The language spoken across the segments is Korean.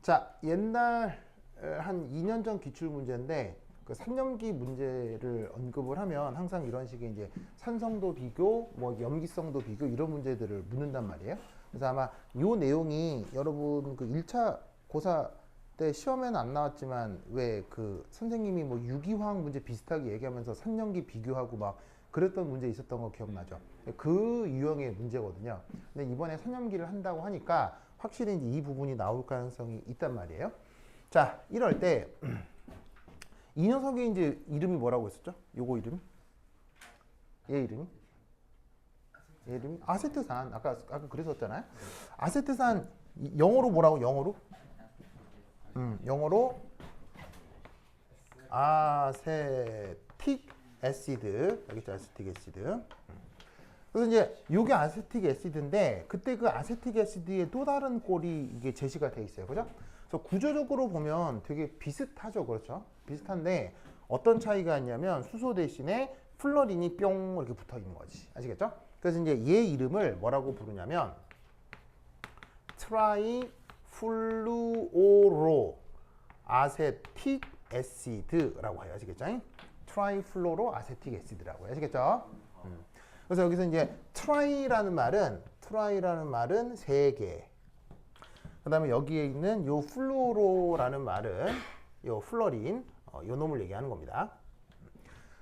자, 옛날 한 2년 전 기출 문제인데 그 산염기 문제를 언급을 하면 항상 이런 식의 이제 산성도 비교, 뭐 염기성도 비교 이런 문제들을 묻는단 말이에요. 그래서 아마 요 내용이 여러분 그 1차 고사 때 시험에는 안 나왔지만 왜 그 선생님이 뭐 유기화학 문제 비슷하게 얘기하면서 산염기 비교하고 막 그랬던 문제 있었던 거 기억나죠? 그 유형의 문제거든요. 근데 이번에 산염기를 한다고 하니까 확실히 이제 이 부분이 나올 가능성이 있단 말이에요. 자, 이럴 때 이 녀석의 이제 이름이 뭐라고 했었죠? 요거 이름? 얘 이름이? 얘 이름이? 아세트산. 아까 그랬었잖아요. 아세트산 영어로 뭐라고? 영어로? 영어로 아세틱 애시드. 여기 있죠, 아세틱 애시드. 그래서 이제 요게 아세틱 애시드인데 그때 그 아세틱 애시드의 또 다른 꼴이 이게 제시가 돼 있어요. 그죠? 그래서 구조적으로 보면 되게 비슷하죠. 그렇죠? 비슷한데 어떤 차이가 있냐면 수소 대신에 플러린이 뿅 이렇게 붙어 있는 거지. 아시겠죠? 그래서 이제 얘 이름을 뭐라고 부르냐면 트라이플루오로 아세틱 애시드라고 해요. 아시겠죠? 트라이플로로 아세틱 애시드라고 해요. 아시겠죠? 그래서 여기서 이제 트라이라는 말은 세 개. 그 다음에 여기에 있는 요 플루오로라는 말은 요 플러린, 요 놈을 얘기하는 겁니다.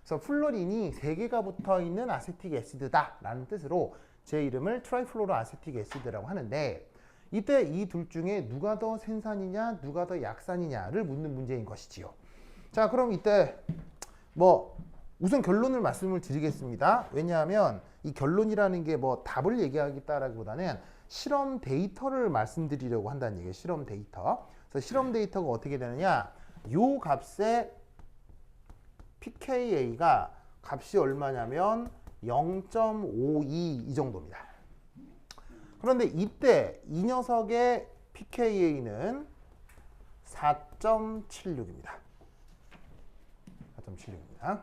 그래서 플러린이 세 개가 붙어 있는 아세틱 애시드다 라는 뜻으로 제 이름을 트라이플로로 아세틱 애시드라고 하는데 이때 이 둘 중에 누가 더 생산이냐, 누가 더 약산이냐를 묻는 문제인 것이지요. 자, 그럼 이때 뭐 우선 결론을 말씀을 드리겠습니다. 왜냐하면 이 결론이라는 게 뭐 답을 얘기하겠다라기보다는 실험 데이터를 말씀드리려고 한다는 얘기예요. 실험 데이터. 그래서 실험 데이터가 어떻게 되느냐? 요 값의 pKa가 값이 얼마냐면 0.52 이 정도입니다. 그런데 이때 이 녀석의 pKa는 4.76입니다. 4.76입니다.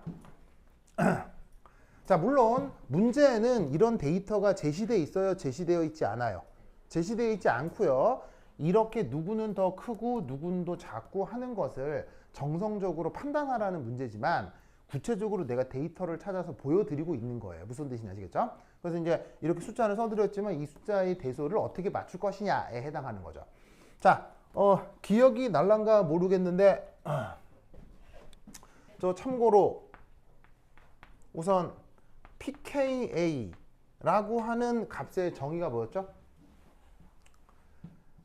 자, 물론 문제에는 이런 데이터가 제시되어 있어요? 제시되어 있지 않아요? 제시되어 있지 않고요. 이렇게 누구는 더 크고 누구는 더 작고 하는 것을 정성적으로 판단하라는 문제지만 구체적으로 내가 데이터를 찾아서 보여드리고 있는 거예요. 무슨 뜻인지 아시겠죠? 그래서 이제 이렇게 숫자를 써드렸지만 이 숫자의 대소를 어떻게 맞출 것이냐에 해당하는 거죠. 자, 기억이 날란가 모르겠는데 저 참고로 우선 pKa라고 하는 값의 정의가 뭐였죠?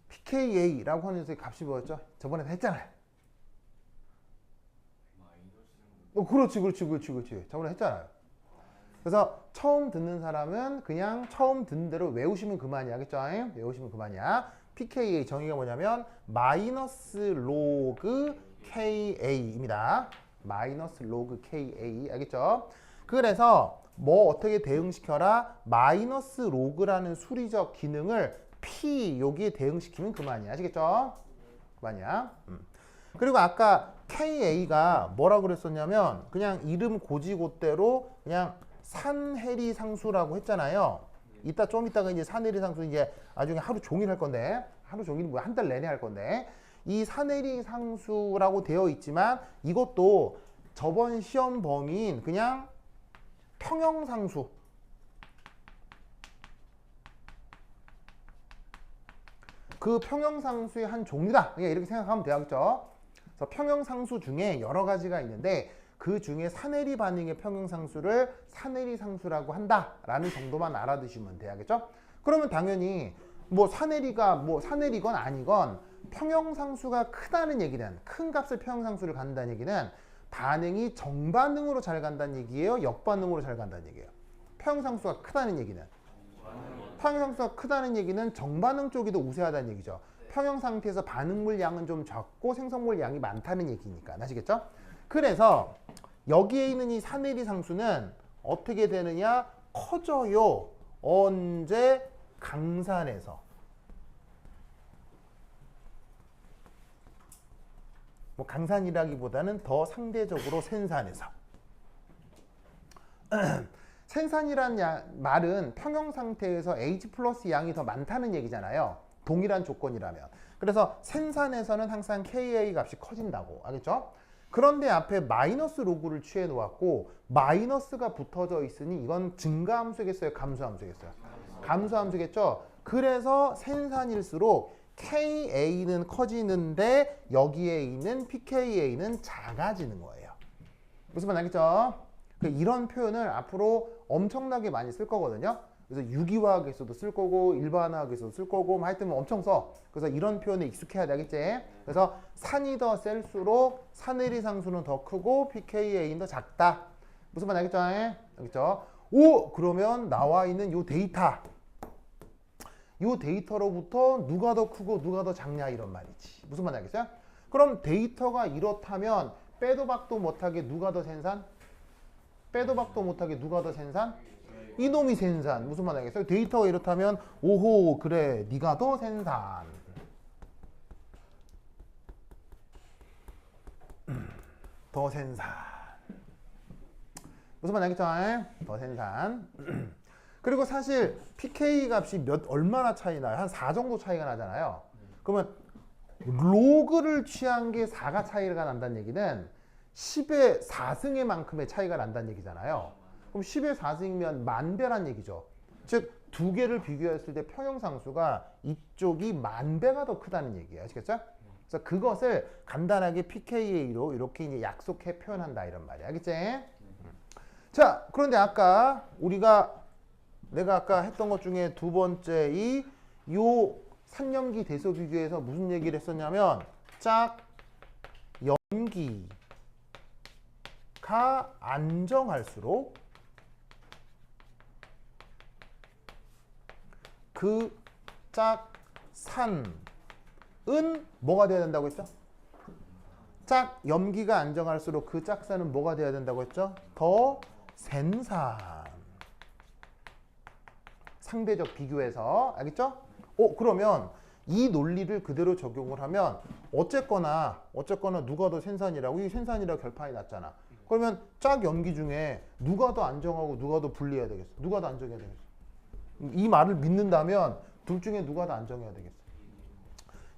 pKa라고 하는 값이 뭐였죠? 저번에 다 했잖아요. 그렇지. 저번에 했잖아요. 그래서 처음 듣는 사람은 그냥 처음 듣는 대로 외우시면 그만이야. 알겠죠? 외우시면 그만이야. pKa 정의가 뭐냐면 마이너스 로그 Ka입니다. 마이너스 로그 Ka. 알겠죠? 그래서 뭐 어떻게 대응시켜라? 마이너스 로그라는 수리적 기능을 P 여기에 대응시키면 그만이야. 아시겠죠? 그만이야. 그리고 아까 Ka가 뭐라고 그랬었냐면 그냥 이름 고지고대로 그냥 산해리 상수라고 했잖아요. 좀 이따가 이제 산해리 상수 이제 나중에 하루 종일 할 건데 하루 종일 뭐야 한 달 내내 할 건데 이 산해리 상수라고 되어 있지만 이것도 저번 시험 범위인 그냥 평형상수. 그 평형상수의 한 종류다. 이렇게 생각하면 되겠죠. 그래서 평형상수 중에 여러 가지가 있는데 그 중에 산해리 반응의 평형상수를 산해리 상수라고 한다라는 정도만 알아두시면 돼야겠죠. 그러면 당연히 뭐 산해리가 뭐 산해리건 아니건 평형상수가 크다는 얘기는 큰 값을 평형상수를 갖는다는 얘기는 반응이 정반응으로 잘 간다는 얘기예요? 역반응으로 잘 간다는 얘기예요? 평형상수가 크다는 얘기는? 평형상수가 크다는 얘기는 정반응 쪽이 더 우세하다는 얘기죠. 평형 상태에서 반응물 양은 좀 적고 생성물 양이 많다는 얘기니까. 아시겠죠? 그래서 여기에 있는 이 산해리 상수는 어떻게 되느냐? 커져요. 언제? 강산에서. 뭐 강산이라기보다는 더 상대적으로 센산에서. 센산이란 말은 평형 상태에서 H 플러스 양이 더 많다는 얘기잖아요. 동일한 조건이라면. 그래서 생산에서는 항상 KA 값이 커진다고. 알겠죠? 그런데 앞에 마이너스 로그를 취해 놓았고 마이너스가 붙어져 있으니 이건 증가함수겠어요? 감소함수겠어요? 감소함수겠죠? 그래서 생산일수록 KA는 커지는데 여기에 있는 PKA는 작아지는 거예요. 무슨 말 알겠죠? 이런 표현을 앞으로 엄청나게 많이 쓸 거거든요. 그래서 유기화학에서도 쓸 거고 일반화학에서도 쓸 거고 뭐 하여튼 엄청 써. 그래서 이런 표현에 익숙해야 되겠지. 그래서 산이 더 셀수록 산의리 상수는 더 크고 pKa는 더 작다. 무슨 말 알겠죠? 알겠죠? 오! 그러면 나와 있는 요 데이터. 요 데이터로부터 누가 더 크고 누가 더 작냐 이런 말이지. 무슨 말 알겠어요? 그럼 데이터가 이렇다면 빼도 박도 못하게 누가 더 생산? 빼도 박도 못하게 누가 더 생산? 이놈이 생산. 무슨 말 알겠어요? 데이터가 이렇다면 오호 그래 네가 더 생산. 더 생산. 무슨 말 알겠죠? 더 생산. 그리고 사실 pK 값이 얼마나 차이 나요? 한 4 정도 차이가 나잖아요. 그러면 로그를 취한 게 4가 차이가 난다는 얘기는 10의 4승의 만큼의 차이가 난다는 얘기잖아요. 그럼 10의 4승이면 만배란 얘기죠. 즉 두 개를 비교했을 때 평형상수가 이쪽이 만배가 더 크다는 얘기예요. 아시겠죠? 그래서 그것을 간단하게 pKa로 이렇게 이제 약속해 표현한다 이런 말이야. 알겠지? 자, 그런데 내가 아까 했던 것 중에 두 번째 요 산염기 대소 비교에서 무슨 얘기를 했었냐면 짝 염기가 안정할수록 그 짝산은 뭐가 돼야 된다고 했죠? 짝 염기가 안정할수록 그 짝산은 뭐가 돼야 된다고 했죠? 더 센산. 상대적 비교해서. 알겠죠? 그러면 이 논리를 그대로 적용을 하면 어쨌거나 누가 더 생산이라고? 이 생산이라고 결판이 났잖아. 그러면 짝 염기 중에 누가 더 안정하고 누가 더 불리해야 되겠어? 누가 더 안정해야 되겠어? 이 말을 믿는다면 둘 중에 누가 더 안정해야 되겠어?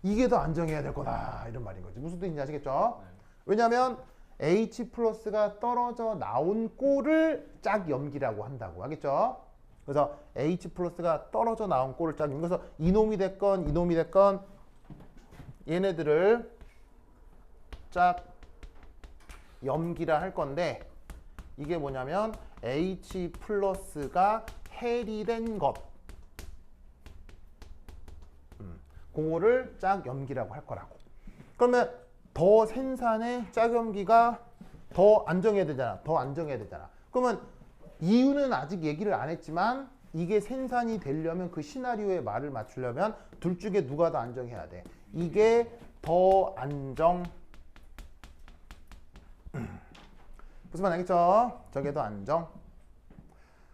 이게 더 안정해야 될 거다 이런 말인 거지. 무슨 뜻인지 아시겠죠? 왜냐하면 H 플러스가 떨어져 나온 꼴을 짝 염기라고 한다고. 알겠죠? 그래서 H 플러스가 떨어져 나온 꼴을 짝 염기. 그래서 이놈이 됐건 얘네들을 짝 염기라 할 건데 이게 뭐냐면 H 플러스가 해리된 것 공호를 짝 염기라고 할 거라고. 그러면 더 생산의 짝 염기가 더 안정해야 되잖아. 그러면 이유는 아직 얘기를 안 했지만 이게 생산이 되려면 그 시나리오에 말을 맞추려면 둘 중에 누가 더 안정해야 돼. 이게 더 안정. 무슨 말 알겠죠? 저게 더 안정.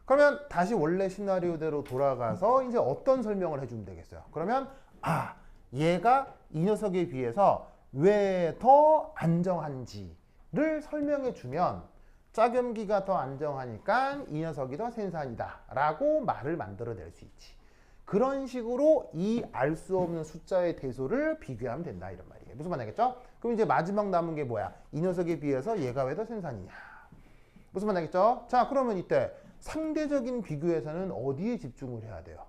그러면 다시 원래 시나리오대로 돌아가서 이제 어떤 설명을 해주면 되겠어요? 그러면 얘가 이 녀석에 비해서 왜 더 안정한지를 설명해 주면 짝염기가 더 안정하니까 이 녀석이 더 생산이다 라고 말을 만들어낼 수 있지. 그런 식으로 이 알 수 없는 숫자의 대소를 비교하면 된다 이런 말이에요. 무슨 말 알겠죠? 그럼 이제 마지막 남은 게 뭐야? 이 녀석에 비해서 얘가 왜 더 생산이냐. 무슨 말 알겠죠? 자, 그러면 이때 상대적인 비교에서는 어디에 집중을 해야 돼요?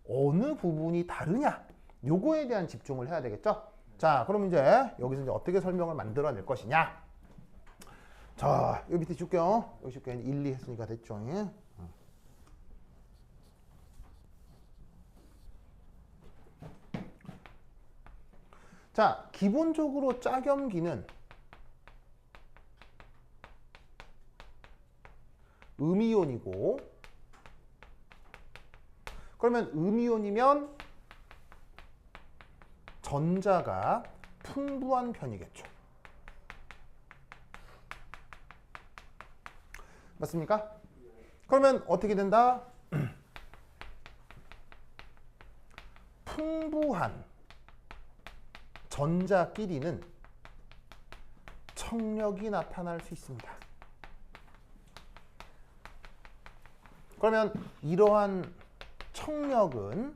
어느 부분이 다르냐? 요거에 대한 집중을 해야 되겠죠? 자, 그럼 이제 여기서 이제 어떻게 설명을 만들어낼 것이냐? 자, 여기 밑에 줄게요. 여기 줄게요. 1, 2 했으니까 됐죠? 자, 기본적으로 짝염기는 음이온이고, 그러면 음이온이면 전자가 풍부한 편이겠죠. 맞습니까? 그러면 어떻게 된다? 풍부한 전자끼리는 청력이 나타날 수 있습니다. 그러면 이러한 청력은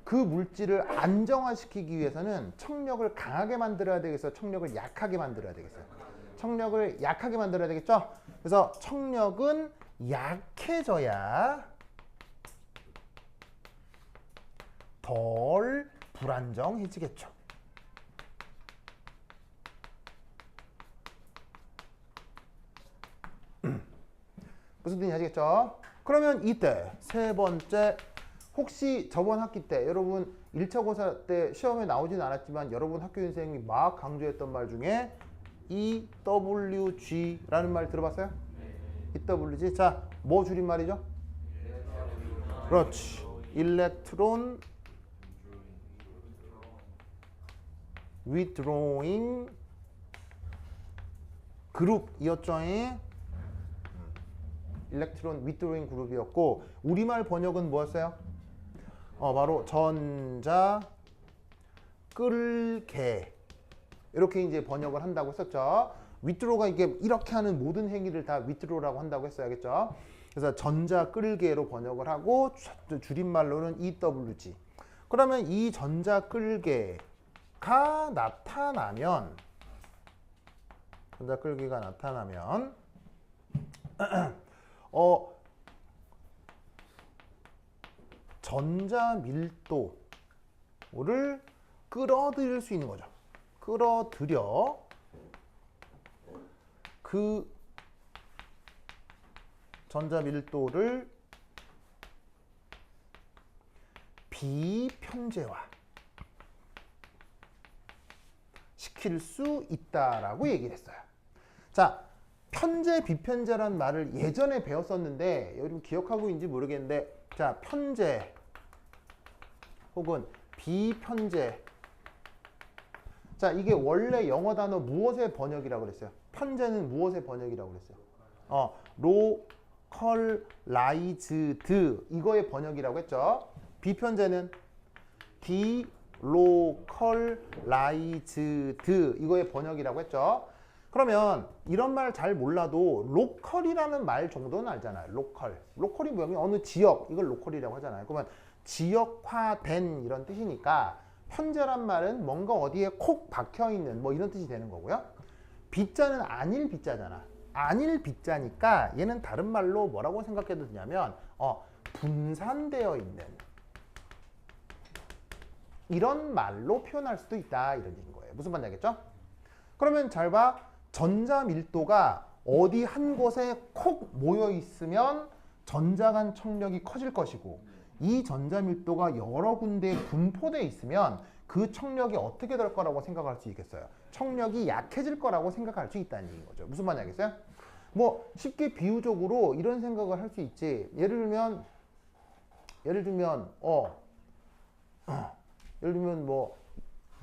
그 물질을 안정화시키기 위해서는 청력을 강하게 만들어야 되겠어요? 청력을 약하게 만들어야 되겠어요? 청력을 약하게 만들어야 되겠죠? 그래서 청력은 약해져야 덜 불안정해지겠죠. 무슨 뜻인지 아시겠죠? 그러면 이때 세 번째, 혹시 저번 학기 때 여러분 1차 고사 때 시험에 나오진 않았지만 여러분 학교 선생님이 막 강조했던 말 중에 EWG라는 말 들어봤어요? EWG. 자, 뭐 줄임말이죠? 그렇지. Electron Withdrawing 그룹이었죠. 일렉트론 withdrawing 그룹이었고, 우리말 번역은 뭐였어요? 바로 전자 끌개, 이렇게 이제 번역을 한다고 했었죠. withdraw가 이게 이렇게 하는 모든 행위를 다 withdraw라고 한다고 했어야겠죠. 그래서 전자 끌개로 번역을 하고 줄임말로는 EWG. 그러면 이 전자 끌개가 나타나면 전자 밀도를 끌어들일 수 있는 거죠. 끌어들여 그 전자 밀도를 비편재화 시킬 수 있다라고 얘기를 했어요. 자, 편재, 비편재라는 말을 예전에 배웠었는데 여러분 기억하고 있는지 모르겠는데, 자, 편재 혹은 비편재, 자, 이게 원래 영어 단어 무엇의 번역이라고 그랬어요? 편재는 무엇의 번역이라고 그랬어요? localized 이거의 번역이라고 했죠. 비편재는 delocalized 이거의 번역이라고 했죠. 그러면 이런 말 잘 몰라도 로컬이라는 말 정도는 알잖아요. 로컬이 뭐냐면 어느 지역, 이걸 로컬이라고 하잖아요. 그러면 지역화된 이런 뜻이니까 편재란 말은 뭔가 어디에 콕 박혀있는 뭐 이런 뜻이 되는 거고요. 비자는 안일 비자잖아. 안일 비자니까 얘는 다른 말로 뭐라고 생각해도 되냐면 분산되어 있는 이런 말로 표현할 수도 있다, 이런 얘기인 거예요. 무슨 말인지 알겠죠? 그러면 잘 봐. 전자 밀도가 어디 한 곳에 콕 모여 있으면 전자 간 청력이 커질 것이고, 이 전자 밀도가 여러 군데에 분포되어 있으면 그 청력이 어떻게 될 거라고 생각할 수 있겠어요? 청력이 약해질 거라고 생각할 수 있다는 얘기인 거죠. 무슨 말인지 알겠어요? 뭐 쉽게 비유적으로 이런 생각을 할 수 있지. 예를 들면 뭐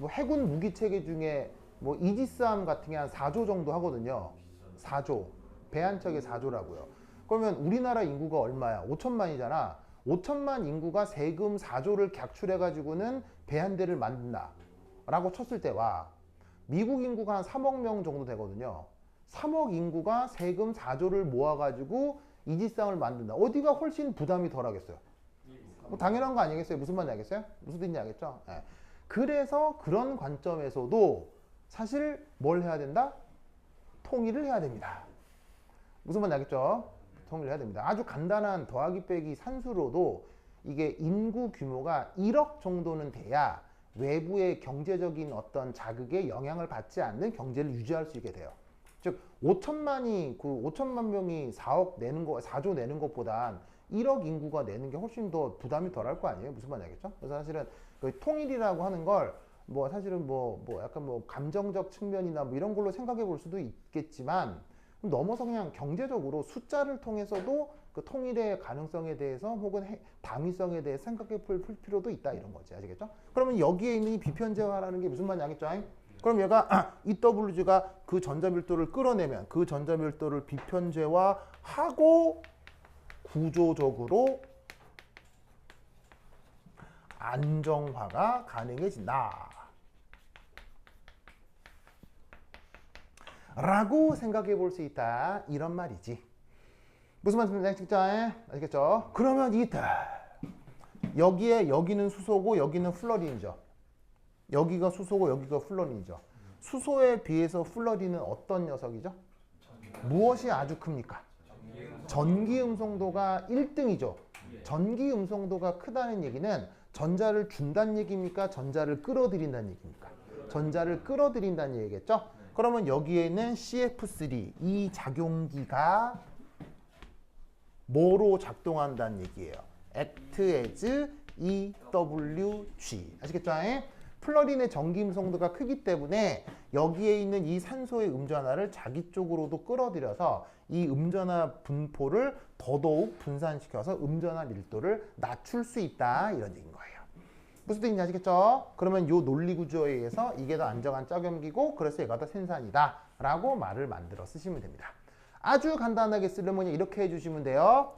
해군 무기 체계 중에 뭐 이지스함 같은 게 한 4조 정도 하거든요. 4조. 배 한 척에 4조라고요. 그러면 우리나라 인구가 얼마야? 5천만이잖아. 5천만 인구가 세금 4조를 객출해가지고는 배 한 대를 만든다 라고 쳤을 때와, 미국 인구가 한 3억 명 정도 되거든요. 3억 인구가 세금 4조를 모아가지고 이지스함을 만든다. 어디가 훨씬 부담이 덜 하겠어요? 뭐 당연한 거 아니겠어요? 무슨 말인지 알겠어요? 무슨 뜻인지 알겠죠? 네. 그래서 그런 관점에서도 사실 뭘 해야 된다? 통일을 해야 됩니다. 무슨 말인지 알겠죠? 통일을 해야 됩니다. 아주 간단한 더하기 빼기 산수로도 이게 인구 규모가 1억 정도는 돼야 외부의 경제적인 어떤 자극에 영향을 받지 않는 경제를 유지할 수 있게 돼요. 즉 5천만 명이 4억 내는 거, 4조 내는 것보단 1억 인구가 내는 게 훨씬 더 부담이 덜 할 거 아니에요? 무슨 말인지 알겠죠? 그래서 사실은 그 통일이라고 하는 걸 뭐 사실은 뭐 약간 뭐 감정적 측면이나 뭐 이런 걸로 생각해 볼 수도 있겠지만, 넘어서 그냥 경제적으로 숫자를 통해서도 그 통일의 가능성에 대해서 혹은 당위성에 대해 생각해 볼 필요도 있다, 이런 거지. 아시겠죠? 그러면 여기에 있는 이 비편재화라는 게 무슨 말인지 알겠죠? 그럼 얘가 EWG가 그 전자밀도를 끌어내면 그 전자밀도를 비편재화하고 구조적으로 안정화가 가능해진다 라고 생각해 볼 수 있다, 이런 말이지. 무슨 말씀인지 아시겠죠? 그러면 이때 여기에 여기는 수소고 여기는 플러린이죠. 여기가 수소고 여기가 플러린이죠. 수소에 비해서 플러린은 어떤 녀석이죠? 무엇이 아주 큽니까? 전기 음성도가 1등이죠. 전기 음성도가 크다는 얘기는 전자를 준다는 얘기입니까? 전자를 끌어들인다는 얘기입니까? 전자를 끌어들인다는 얘기겠죠? 그러면 여기에는 CF3 이 작용기가 뭐로 작동한다는 얘기예요? Act as EWG. 아시겠죠? 플러린의 전기 음성도가 크기 때문에 여기에 있는 이 산소의 음전하를 자기 쪽으로도 끌어들여서 이 음전하 분포를 더더욱 분산시켜서 음전하 밀도를 낮출 수 있다. 이런 얘기인 거예요. 무슨 뜻인지 아시겠죠? 그러면 이 논리 구조에 의해서 이게 더 안정한 짝염기고 그래서 얘가 더 생산이다. 라고 말을 만들어 쓰시면 됩니다. 아주 간단하게 쓰려면 이렇게 해주시면 돼요.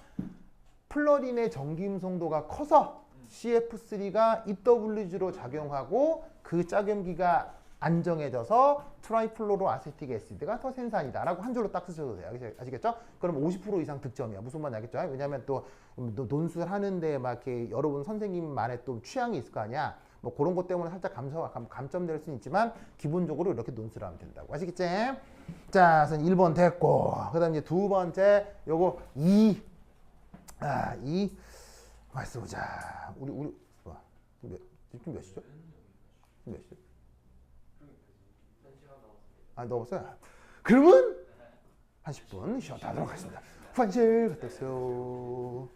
플러린의 전기 음성도가 커서 CF3가 EWG로 작용하고 그 짝염기가 안정해져서 트라이플로로 아세틱 애시드가 더 생산이다 라고 한 줄로 딱 쓰셔도 돼요. 아시겠죠? 그럼 50% 이상 득점이야. 무슨 말인지 알겠죠? 왜냐하면 또 논술 하는데 막 이렇게 여러분 선생님만의 또 취향이 있을 거 아니야. 뭐 그런 것 때문에 살짝 감점될 수는 있지만 기본적으로 이렇게 논술을 하면 된다고. 아시겠지? 자, 그래서 1번 됐고 그 다음 이제 두 번째 요거 2 말씀보자. 우리 지금 몇 시죠? 몇 시죠? 아, 넣었어요? 그러면 한 10분 쉬었다 하도록 하겠습니다. 화장실 갔다 오세요.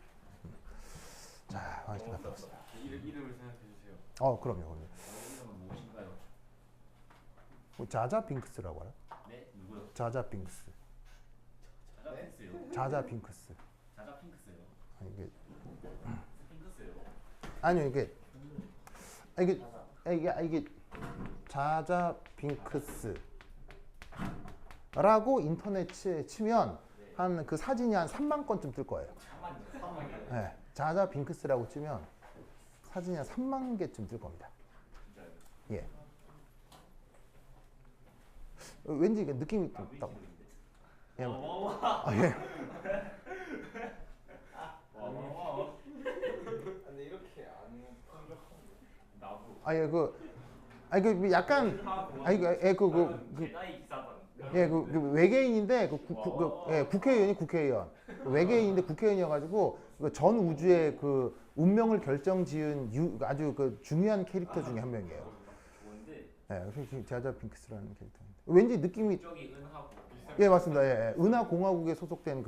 자, 화장실 갔다 오세요. 이름을 생각해 주세요. 그럼요. 이름은 무엇인가요? 자자 빙크스라고 알아? 네, 누구요? 자자 빙크스. 자자 핑크스요. 자자 빙크스. 자자 핑크스요. 아니, 이게 핑크스요. 아니요, 이게 자자 빙크스. 라고 인터넷에 치면 한 그 사진이 한 3만 건쯤 뜰 거예요. 잠깐만요. 네, 자자 빙크스라고 치면 사진이 한 3만 개쯤 뜰 겁니다. 예. 왠지 이게 느낌이 좀 딱. 예. 예. 근데 이렇게 안 풍족한데. 나도. 약간 그 외계인인데 국회의원 외계인인데 국회의원이어가지고 전 우주의 그 운명을 결정지은 아주 그 중요한 캐릭터 중에 한 명이에요. 예, 자자 핑크스라는 캐릭터인데 왠지 느낌이 저기 은하고. 예 맞습니다. 예, 은하 공화국에 소속된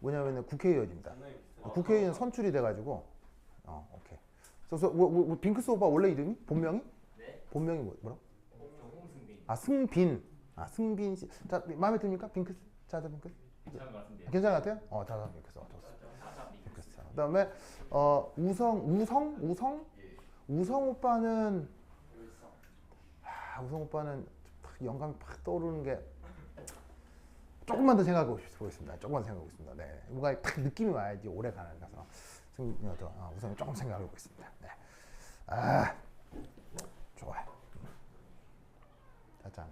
뭐냐면은 국회의원입니다. 국회의원 선출이 돼가지고 오케이. 그래서 핑크스 오빠 원래 이름이 본명이? 네. 본명이 뭐라고? 홍승빈. 승빈. 승빈 씨. 자, 마음에 듭니까? 핑크스? 자자 핑크스? 괜찮은 것 같은데요. 괜찮은 것 같아요? 자자 핑크스. 좋습니다. 자자 핑크스. 그다음에 우성 오빠는 우성 오빠는 영감이 팍 떠오르는 게 조금만 더 생각하고 보겠습니다. 조금만 생각하고 있습니다. 네, 뭔가 딱 느낌이 와야지 오래 가는 가서 우성이 조금 생각하고 있습니다. 네, 좋아요. 짜잔.